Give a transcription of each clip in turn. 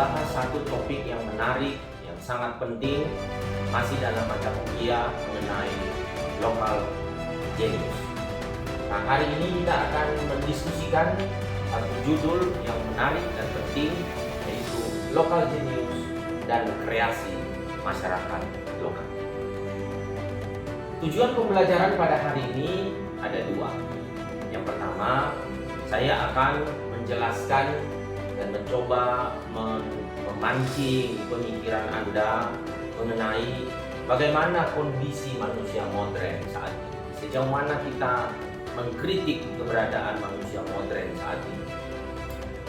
membahas satu topik yang menarik, yang sangat penting, masih dalam mata kuliah mengenai local genius. Nah, hari ini kita akan mendiskusikan satu judul yang menarik dan penting, yaitu local genius dan kreasi masyarakat lokal. Tujuan pembelajaran pada hari ini ada dua. Yang pertama, saya akan menjelaskan dan mencoba memancing pemikiran Anda mengenai bagaimana kondisi manusia modern saat ini. Sejauh mana kita mengkritik keberadaan manusia modern saat ini.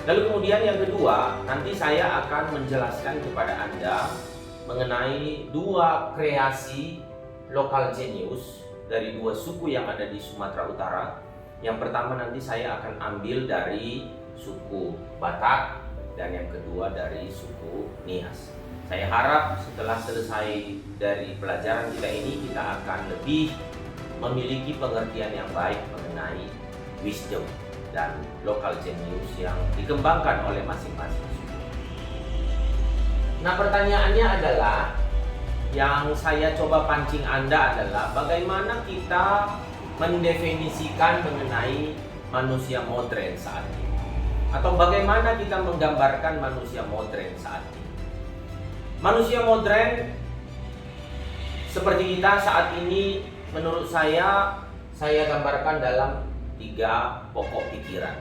Lalu kemudian yang kedua, nanti saya akan menjelaskan kepada Anda mengenai dua kreasi lokal genius dari dua suku yang ada di Sumatera Utara. Yang pertama nanti saya akan ambil dari suku Batak dan yang kedua dari suku Nias. Saya harap setelah selesai dari pelajaran kita ini, kita akan lebih memiliki pengertian yang baik mengenai wisdom dan local genius yang dikembangkan oleh masing-masing suku. Nah, pertanyaannya adalah, yang saya coba pancing Anda adalah bagaimana kita mendefinisikan mengenai manusia modern saat ini, atau bagaimana kita menggambarkan manusia modern saat ini. Manusia modern seperti kita saat ini, menurut saya gambarkan dalam tiga pokok pikiran.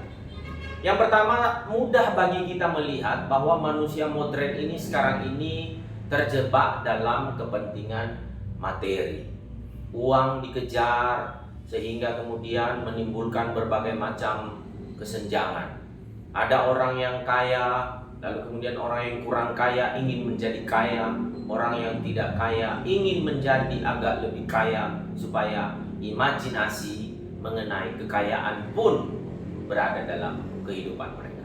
Yang pertama, mudah bagi kita melihat bahwa manusia modern ini sekarang ini terjebak dalam kepentingan materi. Uang dikejar sehingga kemudian menimbulkan berbagai macam kesenjangan. Ada orang yang kaya, lalu kemudian orang yang kurang kaya ingin menjadi kaya, orang yang tidak kaya ingin menjadi agak lebih kaya supaya imajinasi mengenai kekayaan pun berada dalam kehidupan mereka.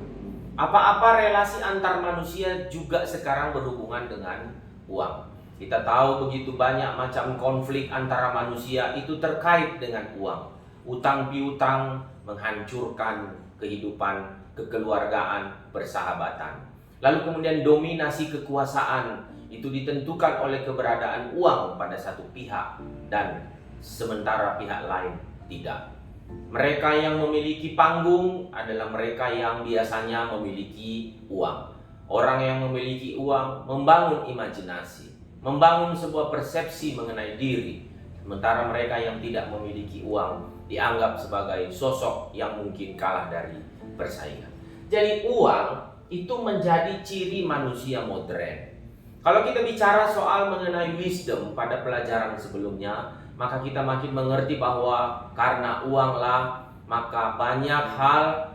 Apa-apa relasi antar manusia juga sekarang berhubungan dengan uang. Kita tahu begitu banyak macam konflik antara manusia itu terkait dengan uang. Utang piutang menghancurkan kehidupan kekeluargaan, persahabatan. Lalu kemudian dominasi kekuasaan itu ditentukan oleh keberadaan uang pada satu pihak dan sementara pihak lain tidak. Mereka yang memiliki panggung adalah mereka yang biasanya memiliki uang. Orang yang memiliki uang membangun imajinasi, membangun sebuah persepsi mengenai diri. Sementara mereka yang tidak memiliki uang dianggap sebagai sosok yang mungkin kalah dari persaingan. Jadi uang itu menjadi ciri manusia modern. Kalau kita bicara soal mengenai wisdom pada pelajaran sebelumnya, maka kita makin mengerti bahwa karena uanglah maka banyak hal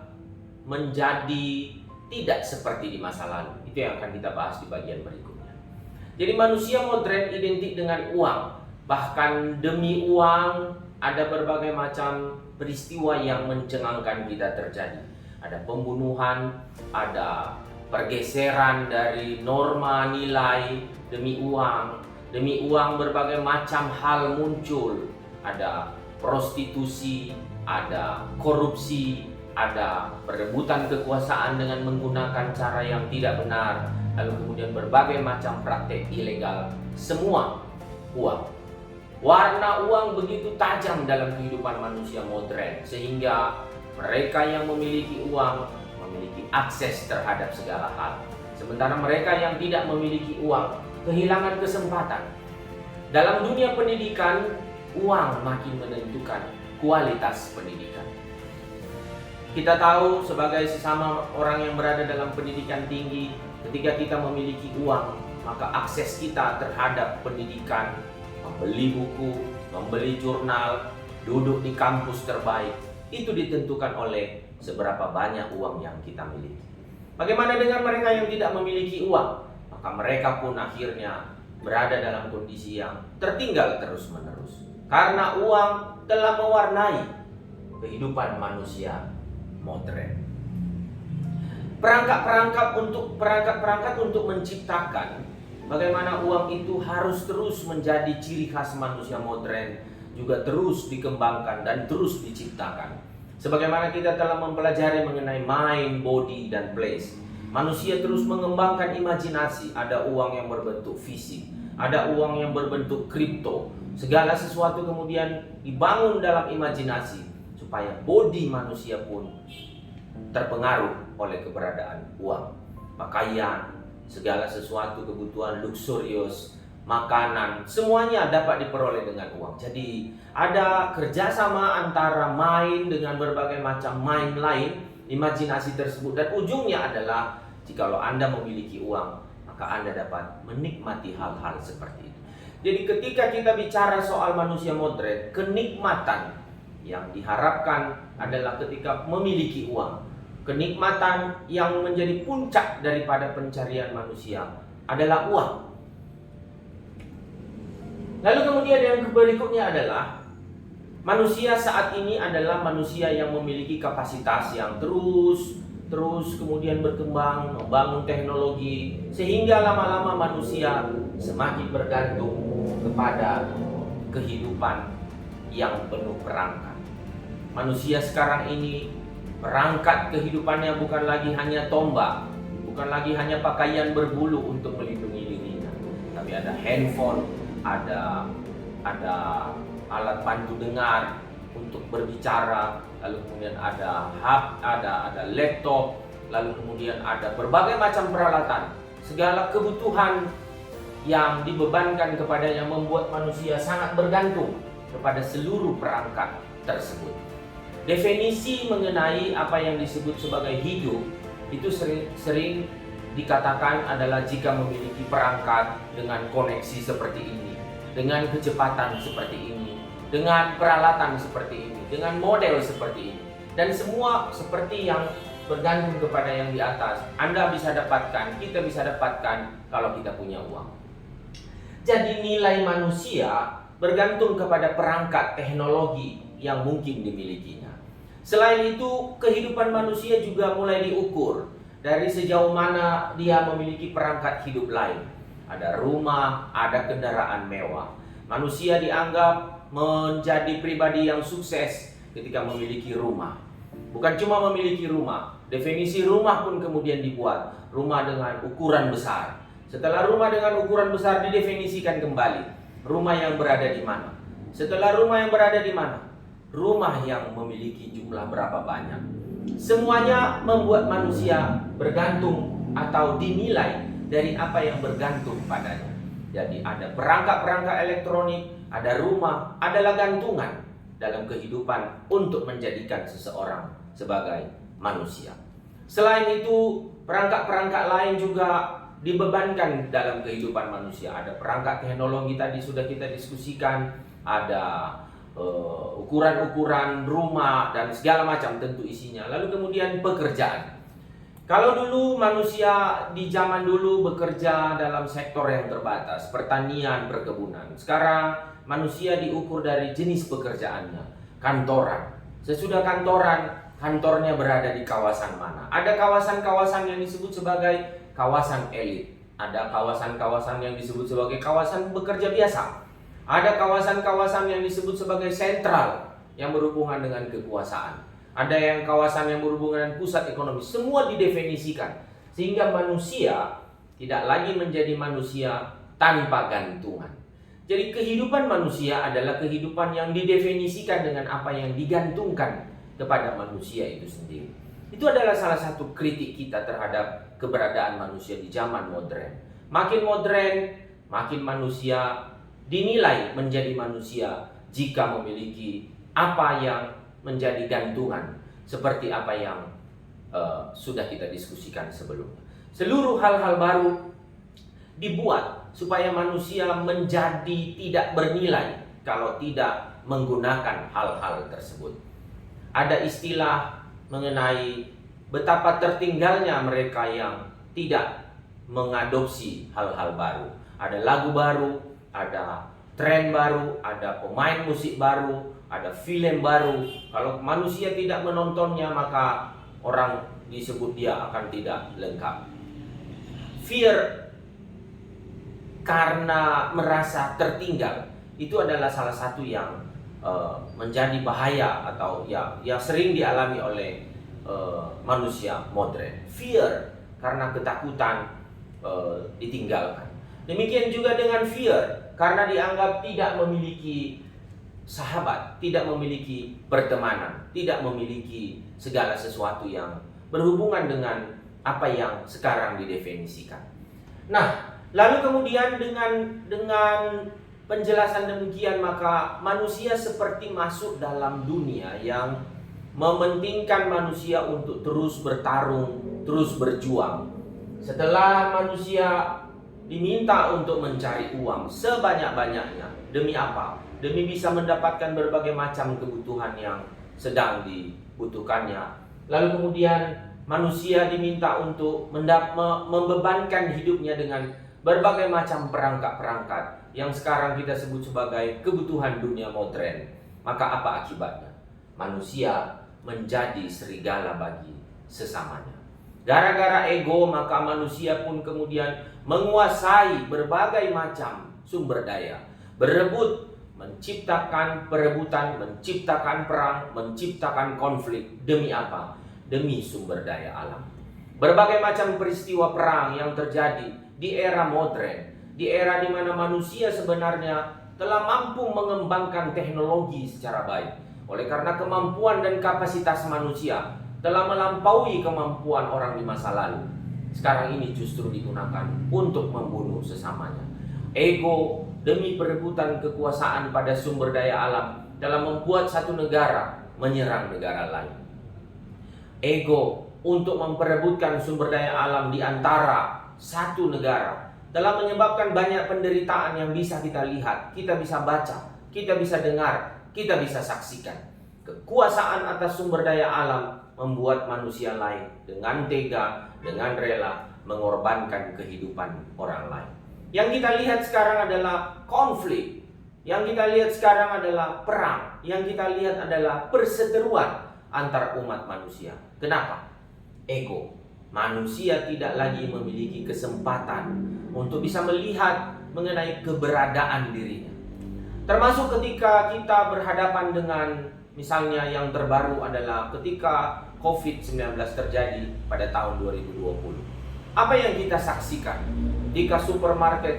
menjadi tidak seperti di masa lalu. Itu yang akan kita bahas di bagian berikutnya. Jadi manusia modern identik dengan uang. Bahkan demi uang ada berbagai macam peristiwa yang mencengangkan kita terjadi. Ada pembunuhan, ada pergeseran dari norma nilai demi uang. Demi uang berbagai macam hal muncul. Ada prostitusi, ada korupsi, ada perebutan kekuasaan dengan menggunakan cara yang tidak benar, lalu kemudian berbagai macam praktek ilegal, semua uang. Warna uang begitu tajam dalam kehidupan manusia modern, sehingga mereka yang memiliki uang memiliki akses terhadap segala hal. Sementara mereka yang tidak memiliki uang kehilangan kesempatan. Dalam dunia pendidikan, uang makin menentukan kualitas pendidikan. Kita tahu sebagai sesama orang yang berada dalam pendidikan tinggi, ketika kita memiliki uang, maka akses kita terhadap pendidikan, membeli buku, membeli jurnal, duduk di kampus terbaik, itu ditentukan oleh seberapa banyak uang yang kita miliki. Bagaimana dengan mereka yang tidak memiliki uang? Maka mereka pun akhirnya berada dalam kondisi yang tertinggal terus-menerus. Karena uang telah mewarnai kehidupan manusia modern. Perangkat-perangkat untuk menciptakan bagaimana uang itu harus terus menjadi ciri khas manusia modern juga terus dikembangkan dan terus diciptakan. Sebagaimana kita telah mempelajari mengenai mind, body, dan place. Manusia terus mengembangkan imajinasi. Ada uang yang berbentuk fisik, ada uang yang berbentuk kripto. Segala sesuatu kemudian dibangun dalam imajinasi supaya bodi manusia pun terpengaruh oleh keberadaan uang. Pakaian, segala sesuatu kebutuhan luksurius, makanan, semuanya dapat diperoleh dengan uang. Jadi ada kerjasama antara main dengan berbagai macam main lain, imajinasi tersebut, dan ujungnya adalah jikalau Anda memiliki uang, maka Anda dapat menikmati hal-hal seperti itu. Jadi ketika kita bicara soal manusia modern, kenikmatan yang diharapkan adalah ketika memiliki uang. Kenikmatan yang menjadi puncak daripada pencarian manusia adalah uang. Lalu kemudian yang berikutnya adalah manusia saat ini adalah manusia yang memiliki kapasitas yang terus kemudian berkembang, membangun teknologi, sehingga lama-lama manusia semakin bergantung kepada kehidupan yang penuh perangkat. Manusia sekarang ini perangkat kehidupannya bukan lagi hanya tombak, bukan lagi hanya pakaian berbulu untuk melindungi dirinya, tapi ada handphone, ada alat bantu dengar untuk berbicara, lalu kemudian ada hub, ada laptop, lalu kemudian ada berbagai macam peralatan. Segala kebutuhan yang dibebankan kepadanya membuat manusia sangat bergantung kepada seluruh perangkat tersebut. Definisi mengenai apa yang disebut sebagai hidup itu sering dikatakan adalah jika memiliki perangkat dengan koneksi seperti ini, dengan kecepatan seperti ini, dengan peralatan seperti ini, dengan model seperti ini, dan semua seperti yang bergantung kepada yang di atas. Anda bisa dapatkan, kita bisa dapatkan kalau kita punya uang. Jadi nilai manusia bergantung kepada perangkat teknologi yang mungkin dimilikinya. Selain itu, kehidupan manusia juga mulai diukur dari sejauh mana dia memiliki perangkat hidup lain. Ada rumah, ada kendaraan mewah. Manusia dianggap menjadi pribadi yang sukses ketika memiliki rumah. Bukan cuma memiliki rumah, definisi rumah pun kemudian dibuat. Rumah dengan ukuran besar. Setelah rumah dengan ukuran besar didefinisikan kembali, rumah yang berada di mana. Setelah rumah yang berada di mana, rumah yang memiliki jumlah berapa banyak. Semuanya membuat manusia bergantung atau dinilai dari apa yang bergantung padanya. Jadi ada perangkat-perangkat elektronik, ada rumah, adalah gantungan dalam kehidupan untuk menjadikan seseorang sebagai manusia. Selain itu, perangkat-perangkat lain juga dibebankan dalam kehidupan manusia. Ada perangkat teknologi tadi sudah kita diskusikan, ada ukuran-ukuran rumah dan segala macam tentu isinya. Lalu kemudian pekerjaan. Kalau dulu manusia di zaman dulu bekerja dalam sektor yang terbatas, pertanian, perkebunan. Sekarang manusia diukur dari jenis pekerjaannya, kantoran. Sesudah kantoran, kantornya berada di kawasan mana. Ada kawasan-kawasan yang disebut sebagai kawasan elit. Ada kawasan-kawasan yang disebut sebagai kawasan bekerja biasa. Ada kawasan-kawasan yang disebut sebagai sentral yang berhubungan dengan kekuasaan. Ada yang kawasan yang berhubungan dengan pusat ekonomi. Semua didefinisikan sehingga manusia tidak lagi menjadi manusia tanpa gantungan. Jadi kehidupan manusia adalah kehidupan yang didefinisikan dengan apa yang digantungkan kepada manusia itu sendiri. Itu adalah salah satu kritik kita terhadap keberadaan manusia di zaman modern. Makin modern, makin manusia dinilai menjadi manusia jika memiliki apa yang menjadi gantungan, seperti apa yang sudah kita diskusikan sebelumnya. Seluruh hal-hal baru dibuat supaya manusia menjadi tidak bernilai kalau tidak menggunakan hal-hal tersebut. Ada istilah mengenai betapa tertinggalnya mereka yang tidak mengadopsi hal-hal baru. Ada lagu baru, ada tren baru, ada pemain musik baru, ada film baru. Kalau manusia tidak menontonnya, maka orang disebut dia akan tidak lengkap. Fear karena merasa tertinggal itu adalah salah satu yang menjadi bahaya atau yang sering dialami oleh manusia modern. Fear karena ketakutan ditinggalkan. Demikian juga dengan fear, karena dianggap tidak memiliki sahabat, tidak memiliki pertemanan, tidak memiliki segala sesuatu yang berhubungan dengan apa yang sekarang didefinisikan. Nah, lalu kemudian dengan penjelasan demikian, maka manusia seperti masuk dalam dunia yang mementingkan manusia untuk terus bertarung, terus berjuang. Setelah manusia diminta untuk mencari uang sebanyak-banyaknya, demi apa? Demi bisa mendapatkan berbagai macam kebutuhan yang sedang dibutuhkannya. Lalu kemudian manusia diminta untuk membebankan hidupnya dengan berbagai macam perangkat-perangkat yang sekarang kita sebut sebagai kebutuhan dunia modern. Maka apa akibatnya? Manusia menjadi serigala bagi sesamanya. Gara-gara ego, maka manusia pun kemudian menguasai berbagai macam sumber daya, berebut, menciptakan perebutan, menciptakan perang, menciptakan konflik. Demi apa? Demi sumber daya alam. Berbagai macam peristiwa perang yang terjadi di era modern, di era di mana manusia sebenarnya telah mampu mengembangkan teknologi secara baik. Oleh karena kemampuan dan kapasitas manusia telah melampaui kemampuan orang di masa lalu, sekarang ini justru digunakan untuk membunuh sesamanya. Ego demi perebutan kekuasaan pada sumber daya alam telah membuat satu negara menyerang negara lain. Ego untuk memperebutkan sumber daya alam di antara satu negara telah menyebabkan banyak penderitaan yang bisa kita lihat, kita bisa baca, kita bisa dengar, kita bisa saksikan. Kekuasaan atas sumber daya alam membuat manusia lain dengan tega, dengan rela mengorbankan kehidupan orang lain. Yang kita lihat sekarang adalah konflik, yang kita lihat sekarang adalah perang, yang kita lihat adalah perseteruan antar umat manusia. Kenapa? Ego. Manusia tidak lagi memiliki kesempatan untuk bisa melihat mengenai keberadaan dirinya. Termasuk ketika kita berhadapan dengan, misalnya yang terbaru adalah ketika COVID-19 terjadi pada tahun 2020. Apa yang kita saksikan? Ketika supermarket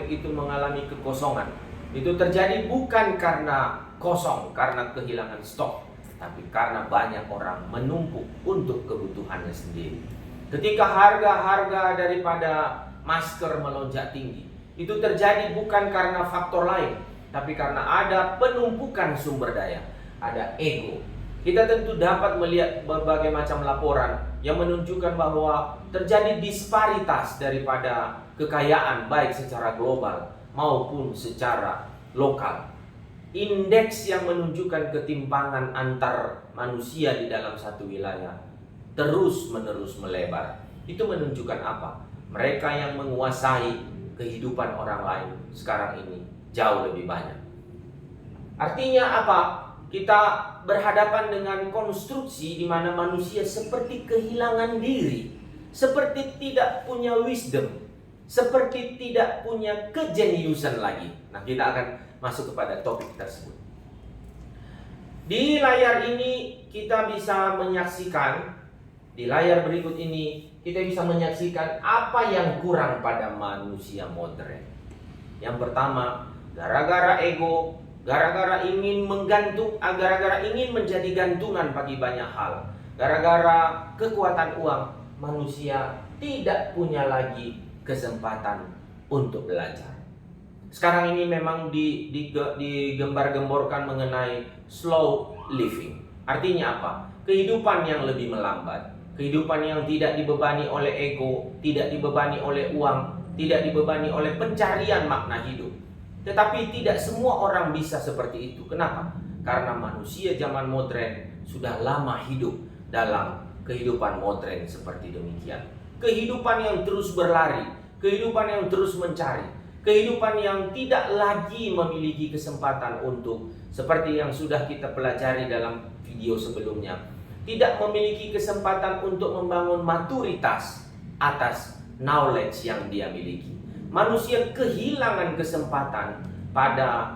itu mengalami kekosongan, itu terjadi bukan karena kosong, karena kehilangan stok, tapi karena banyak orang menumpuk untuk kebutuhannya sendiri. Ketika harga-harga daripada masker melonjak tinggi, itu terjadi bukan karena faktor lain, tapi karena ada penumpukan sumber daya, ada ego. Kita tentu dapat melihat berbagai macam laporan yang menunjukkan bahwa terjadi disparitas daripada kekayaan baik secara global maupun secara lokal. Indeks yang menunjukkan ketimpangan antar manusia di dalam satu wilayah terus-menerus melebar. Itu menunjukkan apa? Mereka yang menguasai kehidupan orang lain sekarang ini jauh lebih banyak. Artinya apa? Kita berhadapan dengan konstruksi di mana manusia seperti kehilangan diri, seperti tidak punya wisdom, seperti tidak punya kejeniusan lagi. Nah, kita akan masuk kepada topik tersebut. Di layar ini kita bisa menyaksikan, di layar berikut ini kita bisa menyaksikan apa yang kurang pada manusia modern. Yang pertama, gara-gara ego, gara-gara ingin gara-gara ingin menjadi gantungan bagi banyak hal, gara-gara kekuatan uang, manusia tidak punya lagi kesempatan untuk belajar. Sekarang ini memang digembar-gemborkan mengenai slow living. Artinya apa? Kehidupan yang lebih melambat, kehidupan yang tidak dibebani oleh ego, tidak dibebani oleh uang, tidak dibebani oleh pencarian makna hidup. Tetapi tidak semua orang bisa seperti itu. Kenapa? Karena manusia zaman modern sudah lama hidup dalam kehidupan modern seperti demikian. Kehidupan yang terus berlari, kehidupan yang terus mencari, kehidupan yang tidak lagi memiliki kesempatan untuk, seperti yang sudah kita pelajari dalam video sebelumnya, tidak memiliki kesempatan untuk membangun maturitas atas knowledge yang dia miliki. Manusia kehilangan kesempatan pada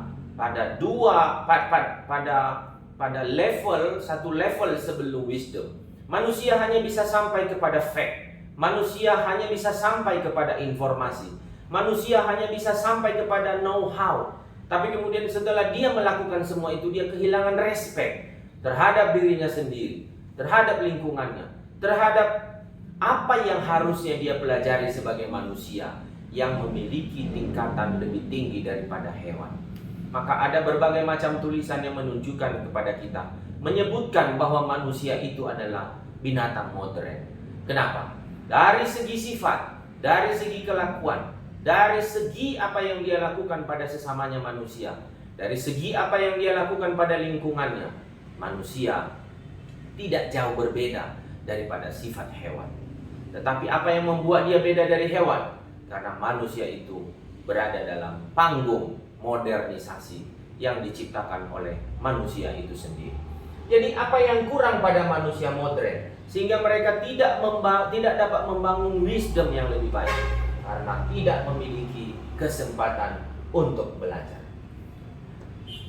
satu level sebelum wisdom. Manusia hanya bisa sampai kepada fact, Manusia hanya bisa sampai kepada informasi. Manusia hanya bisa sampai kepada know-how. Tapi kemudian setelah dia melakukan semua itu, dia kehilangan respect terhadap dirinya sendiri, terhadap lingkungannya, terhadap apa yang harusnya dia pelajari sebagai manusia yang memiliki tingkatan lebih tinggi daripada hewan. Maka ada berbagai macam tulisan yang menunjukkan kepada kita, menyebutkan bahwa manusia itu adalah binatang modern. Kenapa? Dari segi sifat, dari segi kelakuan, dari segi apa yang dia lakukan pada sesamanya manusia, dari segi apa yang dia lakukan pada lingkungannya, manusia tidak jauh berbeda daripada sifat hewan. Tetapi apa yang membuat dia beda dari hewan? Karena manusia itu berada dalam panggung modernisasi yang diciptakan oleh manusia itu sendiri. Jadi apa yang kurang pada manusia modern sehingga mereka tidak dapat membangun wisdom yang lebih baik? Karena tidak memiliki kesempatan untuk belajar.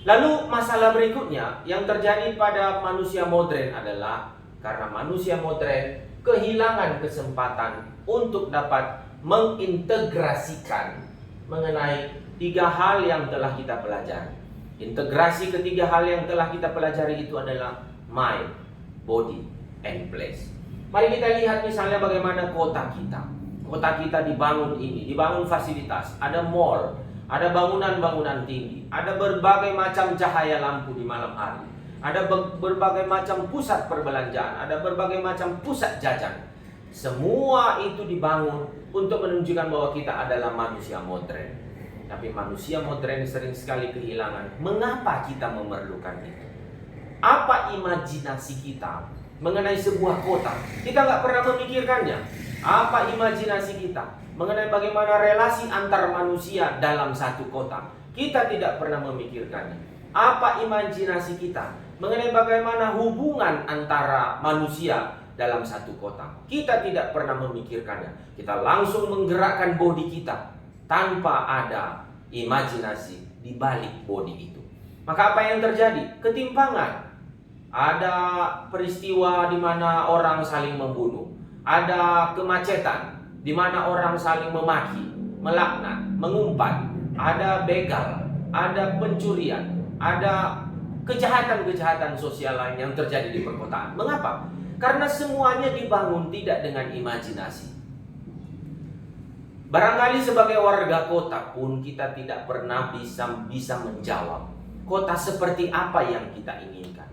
Lalu masalah berikutnya yang terjadi pada manusia modern adalah karena manusia modern kehilangan kesempatan untuk dapat mengintegrasikan mengenai 3 hal yang telah kita pelajari. Integrasi ketiga hal yang telah kita pelajari itu adalah mind, body, and place. Mari kita lihat misalnya bagaimana kota kita. Kota kita dibangun dibangun fasilitas, ada mall, ada bangunan-bangunan tinggi, ada berbagai macam cahaya lampu di malam hari, ada berbagai macam pusat perbelanjaan, ada berbagai macam pusat jajan. Semua itu dibangun untuk menunjukkan bahwa kita adalah manusia modern. Tapi manusia modern sering sekali kehilangan mengapa kita memerlukan itu. Apa imajinasi kita mengenai sebuah kota? Kita nggak pernah memikirkannya. Apa imajinasi kita mengenai bagaimana relasi antar manusia dalam satu kota? Kita tidak pernah memikirkannya. Apa imajinasi kita mengenai bagaimana hubungan antara manusia dalam satu kota? Kita tidak pernah memikirkannya. Kita langsung menggerakkan bodi kita tanpa ada imajinasi di balik bodi itu. Maka apa yang terjadi? Ketimpangan. Ada peristiwa di mana orang saling membunuh. Ada kemacetan di mana orang saling memaki, melaknat, mengumpat. Ada begal, ada pencurian, ada kejahatan-kejahatan sosial lain yang terjadi di perkotaan. Mengapa? Karena semuanya dibangun tidak dengan imajinasi. Barangkali sebagai warga kota pun kita tidak pernah bisa menjawab kota seperti apa yang kita inginkan.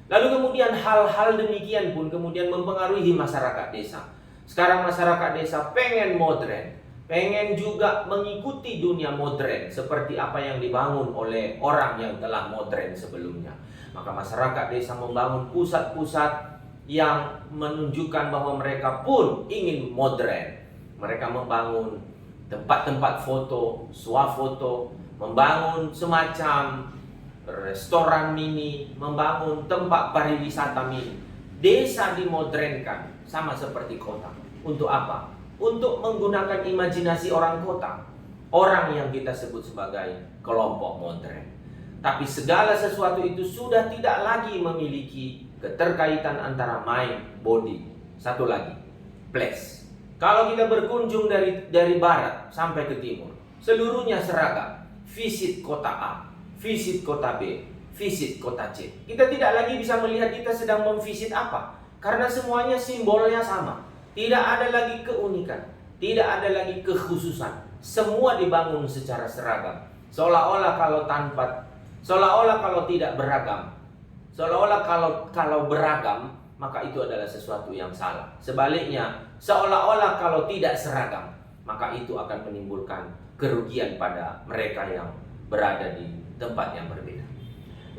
Lalu kemudian hal-hal demikian pun kemudian mempengaruhi masyarakat desa. Sekarang masyarakat desa pengen modern, pengen juga mengikuti dunia modern seperti apa yang dibangun oleh orang yang telah modern sebelumnya. Maka masyarakat desa membangun pusat-pusat yang menunjukkan bahwa mereka pun ingin modern. Mereka membangun tempat-tempat foto, swafoto, membangun semacam restoran mini, membangun tempat pariwisata mini. Desa dimodernkan sama seperti kota. Untuk apa? Untuk menggunakan imajinasi orang kota, orang yang kita sebut sebagai kelompok modern. Tapi segala sesuatu itu sudah tidak lagi memiliki keterkaitan antara mind, body. Satu lagi, place. Kalau kita berkunjung dari barat sampai ke timur, seluruhnya seragam. Visit kota A, visit kota B, visit kota C. Kita tidak lagi bisa melihat kita sedang memvisit apa, karena semuanya simbolnya sama. Tidak ada lagi keunikan, tidak ada lagi kekhususan. Semua dibangun secara seragam. Seolah-olah kalau tidak beragam, seolah-olah kalau beragam, maka itu adalah sesuatu yang salah. Sebaliknya, seolah-olah kalau tidak seragam, maka itu akan menimbulkan kerugian pada mereka yang berada di tempat yang berbeda.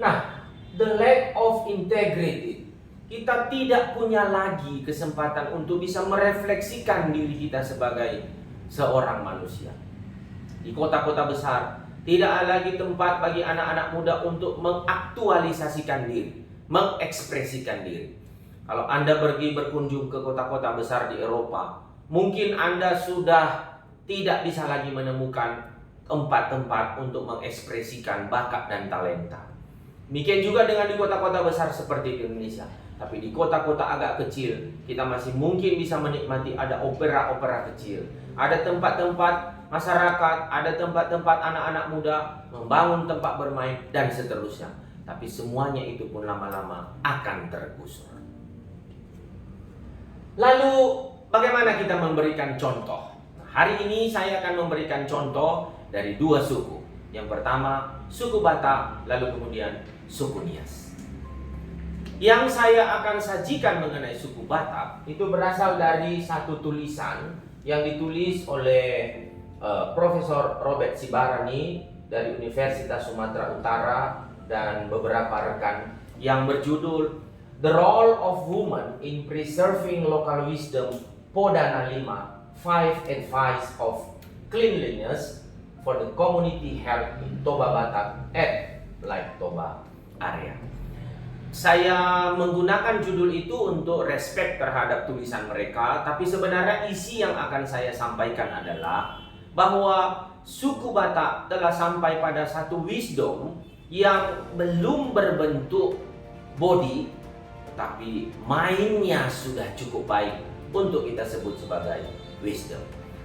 Nah, the lack of integrity. Kita tidak punya lagi kesempatan untuk bisa merefleksikan diri kita sebagai seorang manusia. Di kota-kota besar, tidak ada lagi tempat bagi anak-anak muda untuk mengaktualisasikan diri, mengekspresikan diri. Kalau Anda pergi berkunjung ke kota-kota besar di Eropa, mungkin Anda sudah tidak bisa lagi menemukan tempat-tempat untuk mengekspresikan bakat dan talenta. Demikian juga dengan di kota-kota besar seperti di Indonesia. Tapi di kota-kota agak kecil, kita masih mungkin bisa menikmati ada opera-opera kecil. Ada tempat-tempat masyarakat, ada tempat-tempat anak-anak muda membangun tempat bermain dan seterusnya. Tapi semuanya itu pun lama-lama akan tergusur. Lalu bagaimana kita memberikan contoh? Hari ini saya akan memberikan contoh dari dua suku. Yang pertama suku Batak, lalu kemudian suku Nias. Yang saya akan sajikan mengenai suku Batak itu berasal dari satu tulisan yang ditulis oleh Profesor Robert Sibarani dari Universitas Sumatera Utara dan beberapa rekan yang berjudul The Role of Women in Preserving Local Wisdom Podana 5 5 Advice of Cleanliness for the Community Health in Toba Batak at Lake Toba Area. Saya menggunakan judul itu untuk respect terhadap tulisan mereka, tapi sebenarnya isi yang akan saya sampaikan adalah bahwa suku Batak telah sampai pada satu wisdom yang belum berbentuk body, tapi mindnya sudah cukup baik untuk kita sebut sebagai wisdom.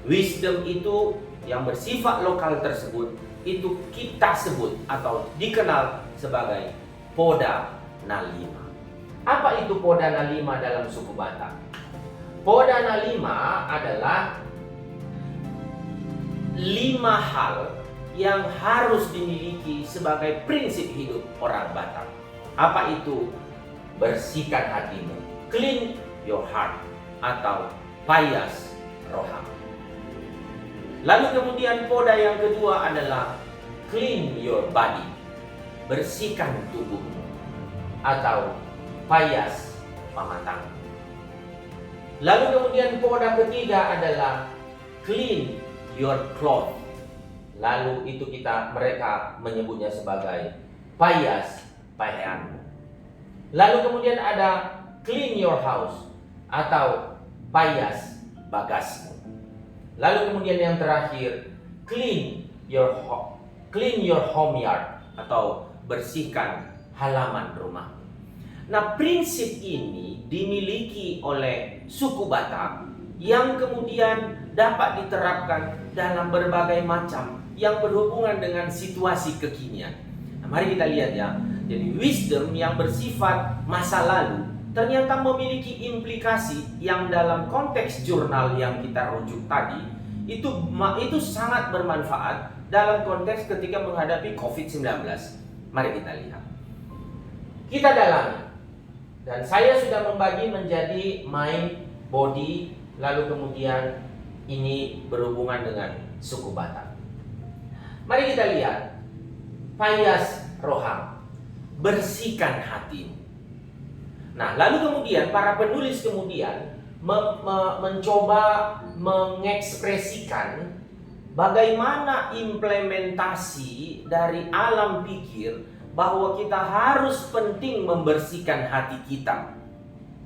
Wisdom itu yang bersifat lokal tersebut, itu kita sebut atau dikenal sebagai Poda Nalima. Apa itu Poda Nalima dalam suku Batak? Poda Nalima adalah 5 hal yang harus dimiliki sebagai prinsip hidup orang Batak. Apa itu? Bersihkan hatimu, clean your heart, atau payas roham. Lalu kemudian poda yang kedua adalah clean your body, bersihkan tubuhmu, atau payas pamatang. Lalu kemudian poda ketiga adalah clean your cloth. Lalu itu mereka menyebutnya sebagai payas pakaian. Lalu kemudian ada clean your house atau payas bagasmu. Lalu kemudian yang terakhir clean your home yard atau bersihkan halaman rumah. Nah, prinsip ini dimiliki oleh suku Batak yang kemudian dapat diterapkan dalam berbagai macam yang berhubungan dengan situasi kekinian. Nah, mari kita lihat ya. Jadi wisdom yang bersifat masa lalu ternyata memiliki implikasi yang dalam konteks jurnal yang kita rujuk tadi itu sangat bermanfaat dalam konteks ketika menghadapi COVID-19. Mari kita lihat. Kita dalami. Dan saya sudah membagi menjadi mind, body, lalu kemudian ini berhubungan dengan suku Batak. Mari kita lihat. Payas roham, bersihkan hatimu. Nah, lalu kemudian para penulis kemudian mencoba mengekspresikan bagaimana implementasi dari alam pikir bahwa kita harus penting membersihkan hati kita.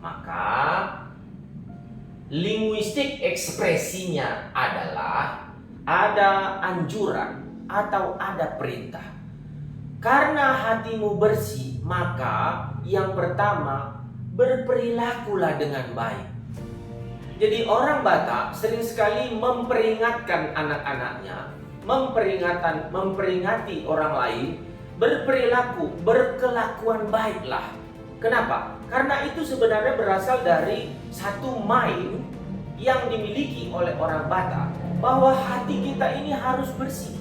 Maka linguistik ekspresinya adalah ada anjuran atau ada perintah. Karena hatimu bersih, maka yang pertama berperilakulah dengan baik. Jadi orang Batak sering sekali memperingatkan anak-anaknya, memperingati orang lain, berperilaku, berkelakuan baiklah. Kenapa? Karena itu sebenarnya berasal dari satu mind yang dimiliki oleh orang Batak, bahwa hati kita ini harus bersih.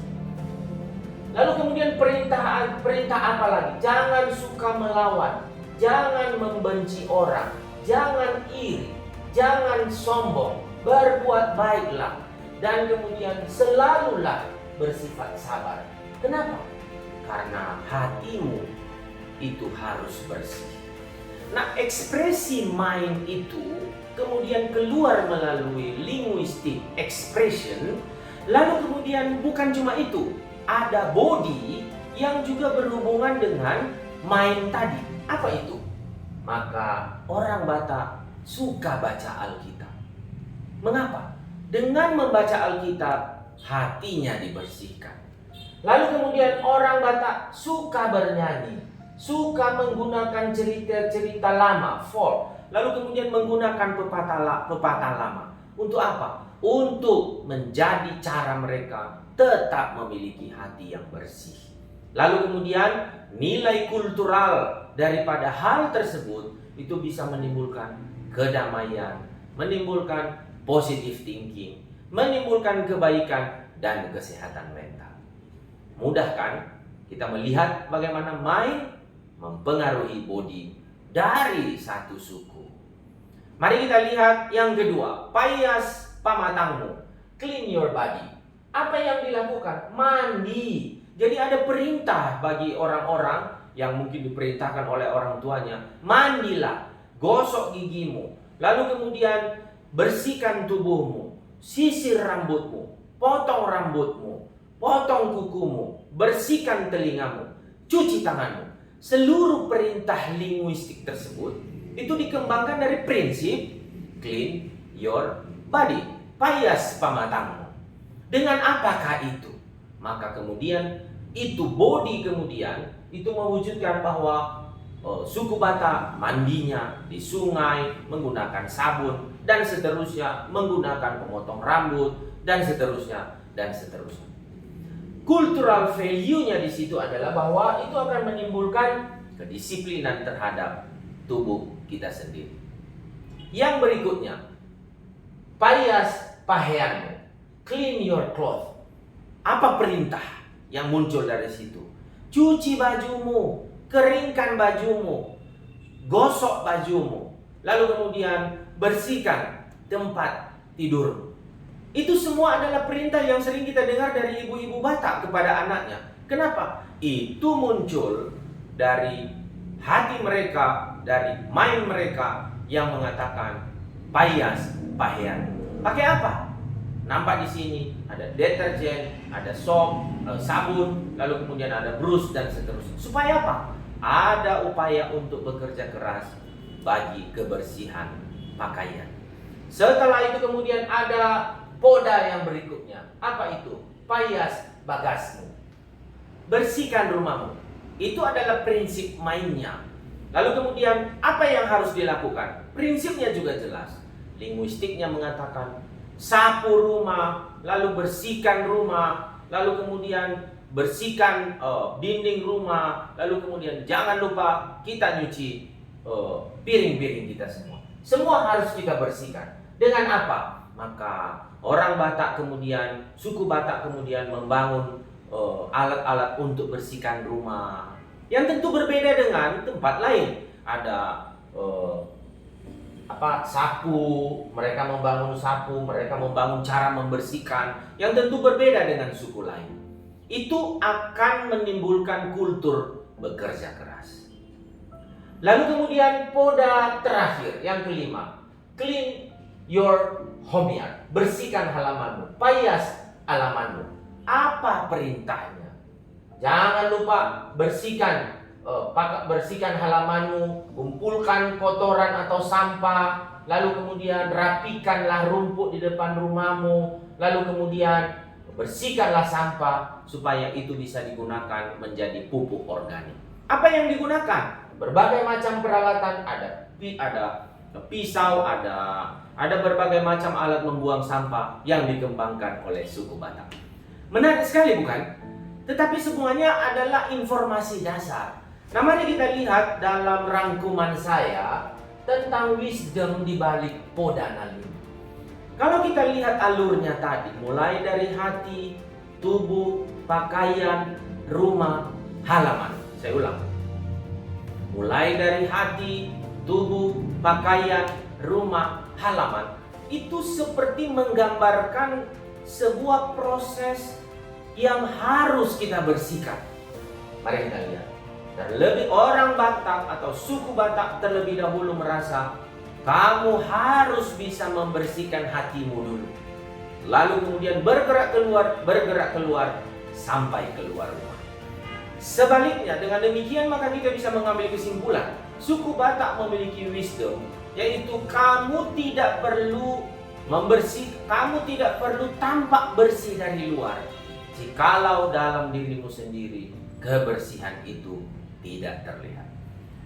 Lalu kemudian perintah apa lagi? Jangan suka melawan, jangan membenci orang, jangan iri, jangan sombong, berbuat baiklah, dan kemudian selalulah bersifat sabar. Kenapa? Karena hatimu itu harus bersih. Nah, ekspresi mind itu kemudian keluar melalui linguistic expression. Lalu kemudian bukan cuma itu, ada body yang juga berhubungan dengan mind tadi. Apa itu? Maka orang Batak suka baca Alkitab. Mengapa? Dengan membaca Alkitab, hatinya dibersihkan. Lalu kemudian orang Batak suka bernyanyi. suka menggunakan cerita-cerita lama, folk, lalu kemudian menggunakan pepatah lama. Untuk apa? Untuk menjadi cara mereka tetap memiliki hati yang bersih. Lalu kemudian nilai kultural daripada hal tersebut itu bisa menimbulkan kedamaian, menimbulkan positive thinking, menimbulkan kebaikan dan kesehatan mental. Mudah kan kita melihat bagaimana mind mempengaruhi body dari satu suku. Mari kita lihat yang kedua, payas pamatangmu, clean your body. Apa yang dilakukan? Mandi. Jadi ada perintah bagi orang-orang yang mungkin diperintahkan oleh orang tuanya, mandilah, gosok gigimu, lalu kemudian bersihkan tubuhmu, sisir rambutmu, potong rambutmu, potong kukumu, bersihkan telingamu, cuci tanganmu. Seluruh perintah linguistik tersebut itu dikembangkan dari prinsip clean your body, payas pamatangmu. Dengan apakah itu? Maka kemudian itu body kemudian itu mewujudkan bahwa suku Batak mandinya di sungai menggunakan sabun dan seterusnya, menggunakan pemotong rambut dan seterusnya dan seterusnya. Cultural value-nya di situ adalah bahwa itu akan menimbulkan kedisiplinan terhadap tubuh kita sendiri. Yang berikutnya, payas pakaianmu, clean your clothes. Apa perintah yang muncul dari situ? Cuci bajumu, keringkan bajumu, gosok bajumu, lalu kemudian bersihkan tempat tidurmu. Itu semua adalah perintah yang sering kita dengar dari ibu-ibu Batak kepada anaknya. Kenapa? Itu muncul dari hati mereka, dari mind mereka yang mengatakan payas pakaian. Pakai apa? Nampak di sini ada deterjen, ada sop, sabun, lalu kemudian ada brush dan seterusnya. Supaya apa? Ada upaya untuk bekerja keras bagi kebersihan pakaian. Setelah itu kemudian ada poda yang berikutnya. Apa itu? Payas bagasmu. Bersihkan rumahmu. Itu adalah prinsip mainnya. Lalu kemudian apa yang harus dilakukan? Prinsipnya juga jelas. Linguistiknya mengatakan sapu rumah, lalu bersihkan rumah, lalu kemudian bersihkan dinding rumah, lalu kemudian jangan lupa kita nyuci piring-piring kita semua. Semua harus kita bersihkan. Dengan apa? Maka orang Batak kemudian, suku Batak kemudian membangun alat-alat untuk bersihkan rumah yang tentu berbeda dengan tempat lain. Ada sapu, mereka membangun sapu, mereka membangun cara membersihkan yang tentu berbeda dengan suku lain. Itu akan menimbulkan kultur bekerja keras. Lalu kemudian poda terakhir yang kelima, clean your homeyard, bersihkan halamanmu, payas halamanmu. Apa perintahnya? Jangan lupa bersihkan halamanmu, kumpulkan kotoran atau sampah, lalu kemudian rapikanlah rumput di depan rumahmu, lalu kemudian bersihkanlah sampah supaya itu bisa digunakan menjadi pupuk organik. Apa yang digunakan? Berbagai macam peralatan, ada pisau, ada berbagai macam alat membuang sampah yang dikembangkan oleh suku Batak. Menarik sekali bukan? Tetapi semuanya adalah informasi dasar. Nah, mari kita lihat dalam rangkuman saya tentang wisdom di balik poda nalim. Kalau kita lihat alurnya tadi, mulai dari hati, tubuh, pakaian, rumah, halaman. Saya ulang. Mulai dari hati, tubuh, pakaian, rumah, halaman. Itu seperti menggambarkan sebuah proses yang harus kita bersihkan. Mari kita lihat. Terlebih orang Batak atau suku Batak terlebih dahulu merasa kamu harus bisa membersihkan hatimu dulu. Lalu kemudian bergerak keluar sampai keluar rumah. Sebaliknya, dengan demikian maka kita bisa mengambil kesimpulan suku Batak memiliki wisdom, yaitu kamu tidak perlu kamu tidak perlu tampak bersih dari luar, jikalau dalam dirimu sendiri kebersihan itu tidak terlihat.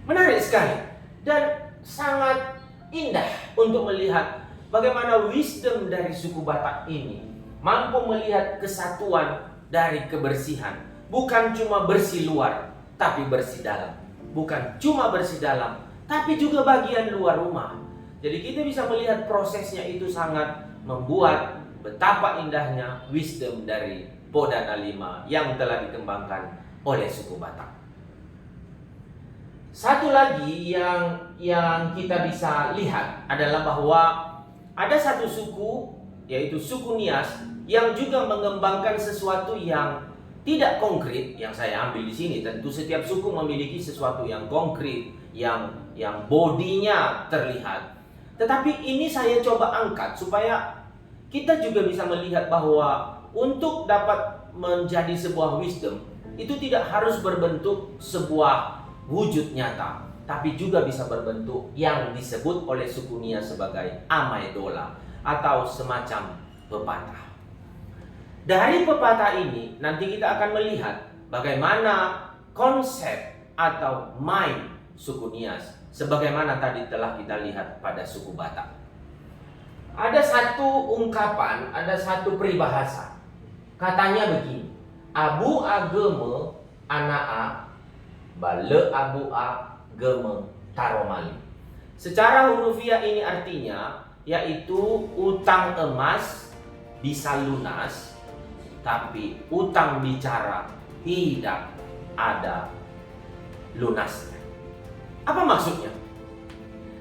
Menarik sekali dan sangat indah untuk melihat bagaimana wisdom dari suku Batak ini mampu melihat kesatuan dari kebersihan. Bukan cuma bersih luar, tapi bersih dalam. Bukan cuma bersih dalam, tapi juga bagian luar rumah. Jadi kita bisa melihat prosesnya itu sangat membuat betapa indahnya wisdom dari Podana 5 yang telah dikembangkan oleh suku Batak. Satu lagi yang kita bisa lihat adalah bahwa ada satu suku, yaitu suku Nias, yang juga mengembangkan sesuatu yang tidak konkret. Yang saya ambil di sini, tentu setiap suku memiliki sesuatu yang konkret, yang bodinya terlihat. Tetapi ini saya coba angkat supaya kita juga bisa melihat bahwa untuk dapat menjadi sebuah wisdom itu tidak harus berbentuk sebuah wujud nyata, tapi juga bisa berbentuk yang disebut oleh suku Nias sebagai amaidola atau semacam pepatah. Dari pepatah ini nanti kita akan melihat bagaimana konsep atau mind suku Nias sebagaimana tadi telah kita lihat pada suku Batak. Ada satu ungkapan, ada satu peribahasa. Katanya begini, abu ageme anaa bale abu ageme taromali. Secara hurufiah ini artinya yaitu utang emas bisa lunas, tapi utang bicara tidak ada lunasnya. Apa maksudnya?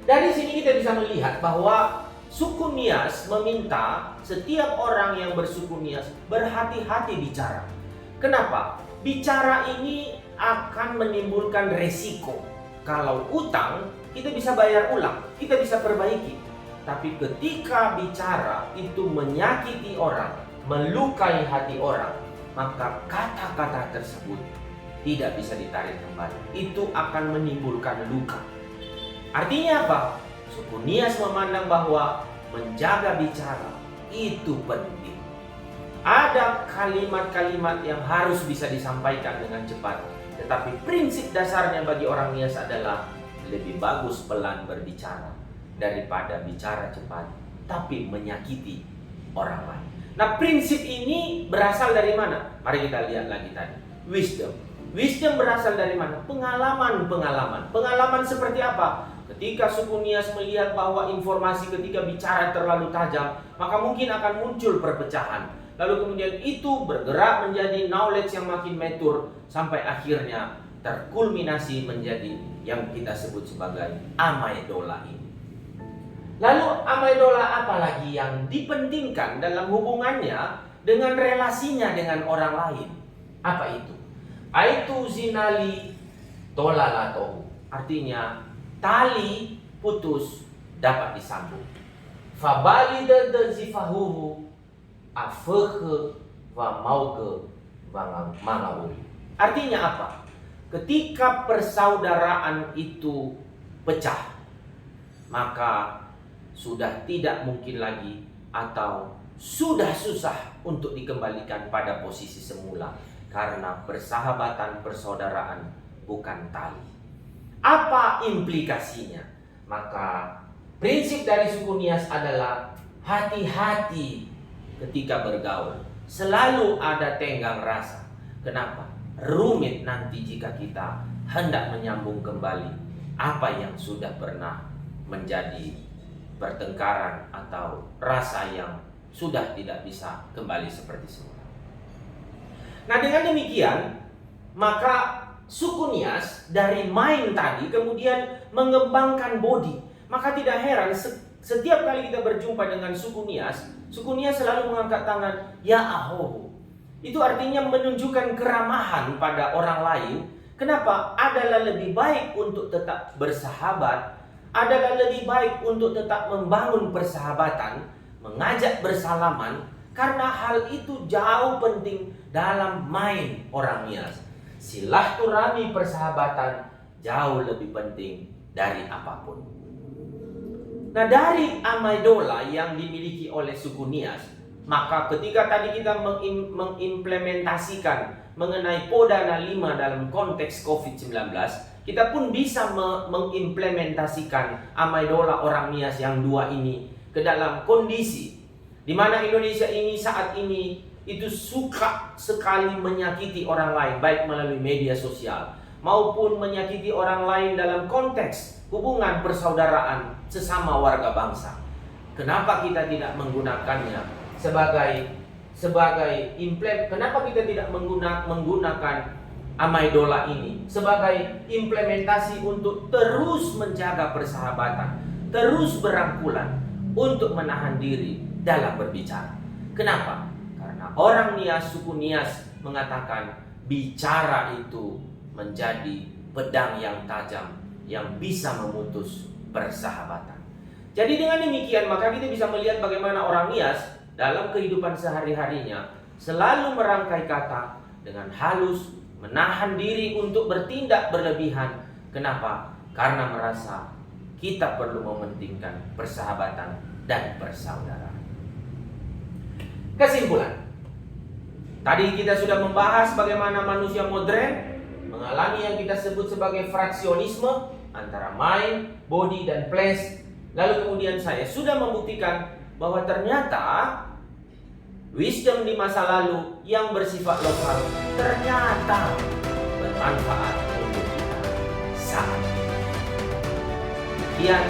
Dari sini kita bisa melihat bahwa suku Nias meminta setiap orang yang bersuku Nias berhati-hati bicara. Kenapa? Bicara ini akan menimbulkan resiko. Kalau utang, kita bisa bayar ulang, kita bisa perbaiki. Tapi ketika bicara itu menyakiti orang, melukai hati orang, maka kata-kata tersebut tidak bisa ditarik kembali. Itu akan menimbulkan luka. Artinya apa? Suku Nias memandang bahwa menjaga bicara itu penting. Ada kalimat-kalimat yang harus bisa disampaikan dengan cepat, tetapi prinsip dasarnya bagi orang Nias adalah lebih bagus pelan berbicara daripada bicara cepat tapi menyakiti orang lain. Nah, prinsip ini berasal dari mana? Mari kita lihat lagi tadi. Wisdom. Wisdom berasal dari mana? Pengalaman. Pengalaman seperti apa? Ketika suku Nias melihat bahwa informasi ketika bicara terlalu tajam, maka mungkin akan muncul perpecahan. Lalu kemudian itu bergerak menjadi knowledge yang makin mature sampai akhirnya terkulminasi menjadi yang kita sebut sebagai amaidola ini. Lalu amaidola apalagi yang dipentingkan dalam hubungannya dengan relasinya dengan orang lain? Apa itu? Aitu zinali tolalatohu. Artinya tali putus dapat disambung. Fabali zifahuhu afeke wa mauke mangauli. Artinya apa? Ketika persaudaraan itu pecah, maka sudah tidak mungkin lagi atau sudah susah untuk dikembalikan pada posisi semula karena persahabatan persaudaraan bukan tali. Apa implikasinya? Maka prinsip dari suku Nias adalah hati-hati ketika bergaul. Selalu ada tenggang rasa. Kenapa? Rumit nanti jika kita hendak menyambung kembali apa yang sudah pernah menjadi pertengkaran atau rasa yang sudah tidak bisa kembali seperti semula. Nah, dengan demikian maka suku Nias dari main tadi kemudian mengembangkan body. Maka tidak heran setiap kali kita berjumpa dengan suku Nias selalu mengangkat tangan, ya ahohu. Itu artinya menunjukkan keramahan pada orang lain. Kenapa? Adalah lebih baik untuk tetap bersahabat, adalah lebih baik untuk tetap membangun persahabatan, mengajak bersalaman, karena hal itu jauh penting dalam main orang Nias. Silaturahmi persahabatan jauh lebih penting dari apapun. Nah, dari amaidola yang dimiliki oleh suku Nias, Maka ketika tadi kita mengimplementasikan mengenai Podana 5 dalam konteks COVID-19, kita pun bisa mengimplementasikan Amaidola orang Nias yang dua ini ke dalam kondisi di mana Indonesia ini saat ini itu suka sekali menyakiti orang lain, baik melalui media sosial maupun menyakiti orang lain dalam konteks hubungan persaudaraan sesama warga bangsa. Kenapa kita tidak menggunakannya kenapa kita tidak menggunakan Amaidola ini sebagai implementasi untuk terus menjaga persahabatan, terus berangkulan untuk menahan diri dalam berbicara. Kenapa? Karena orang Nias, suku Nias mengatakan bicara itu menjadi pedang yang tajam yang bisa memutus persahabatan. Jadi dengan demikian maka kita bisa melihat bagaimana orang Nias dalam kehidupan sehari-harinya selalu merangkai kata dengan halus, menahan diri untuk bertindak berlebihan. Kenapa? Karena merasa kita perlu mementingkan persahabatan dan persaudaraan. Kesimpulan, tadi kita sudah membahas bagaimana manusia modern mengalami yang kita sebut sebagai fraksionisme antara mind, body, dan place. Lalu kemudian saya sudah membuktikan bahwa ternyata wisdom di masa lalu yang bersifat lokal ternyata bermanfaat untuk kita saat ini. Sekian